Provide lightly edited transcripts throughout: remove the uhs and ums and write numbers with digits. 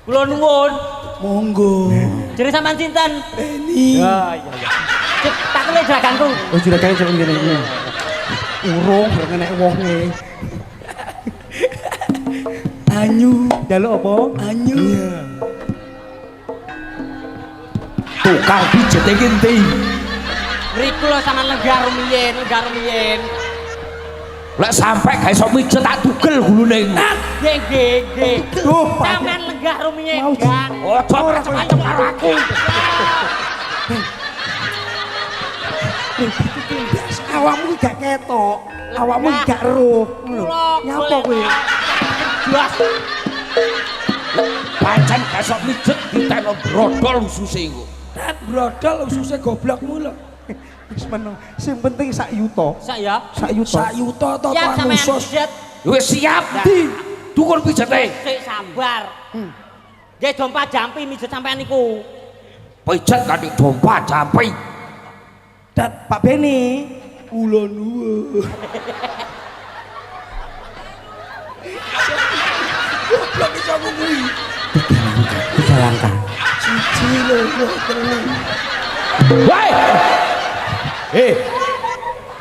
Kula nuwun. Monggo. Jeneng sampean sinten? Beni. Ya iya iya. Tak kene juraganku. Oh juragane cepet ngene iki. Urung nek wonge. Anyu. Jaluk apa? Anyu. Tukang pijet iki endi? Mriku lho sampean lenggah rumiyin. Lek sampe gak iso mijet tak tugel gulune. Nggih nggih nggih. Duh, Sampean lenggah rumiyin, Mau, Gang. Ojo macem-macem karo aku. Awakmu gak ketok. Awakmu gak eruh. Nyapa kowe? Jelas. Pancen gak iso mijet diteno brodol ususe iku. Dat brodol ususe goblokmu lho. Wis meneng. Sing penting sak yuta. Sak ya. Sak yuta. Sak yuta to Siap sampean usus. pijet. Wis siap ndi? Dukun pijete. Sik sabar. Nggih dompa jampi mijet sampean niku. Pijet kanthi dompa jampi. Dat Pak Beni. Kula nuwun. Goblok iso kuwi. Tiga langkah. Siji loro telu. Woi.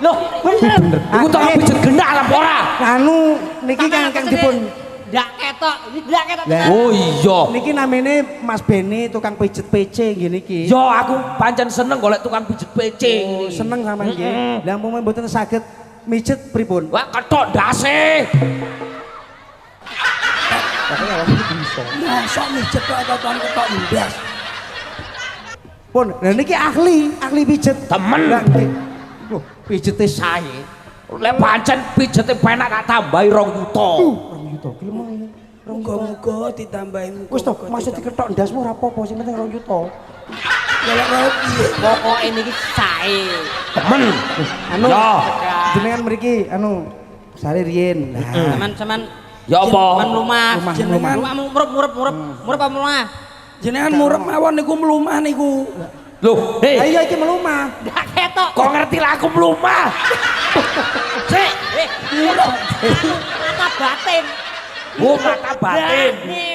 Loh, bener. Iku tukang pijet gendak apa ora? Anu niki kang dipun. Ndak ketok, ndak ketok. Lah. Oh iya. Niki namine Mas Beni tukang pijet PC nggih niki. Yo aku pancen seneng golek tukang pijet PC. Oh, seneng sampean nggih. Lah umpama mboten saged mijet pripun? Wah ketok ndase. Pokoke awak iki bisa. Mosok mijet kok totoan ketok ndas. Pun, lah niki ahli pijet. Temen. Lah nggih. Loh, pijete sae. Lek pancen pijete penak tak tambahi 2 juta. 2 juta ki lemah iki. Muga-muga ditambahin. Wis to, maksud diketok ndasmu ora apa-apa, sing penting 2 juta. Lek ora piye? Pokoke niki sae. Temen. Anu, Ya. jenengan mriki anu sare riyen. Lah, Sampean Ya apa? Menlumah. Jenengan Murup apa mulah? jenengan murep mawon niku mlumah niku. Loh, lah iya iki melumah. Ndak ketok. kok ngerti lah aku melumah? Sik, mata batin. Oh, mata batin.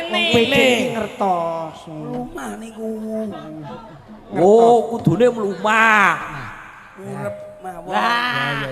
Wong PD iki ngertos. Mlumah niku. Oh, kudune melumah. Murep mawon. Lah,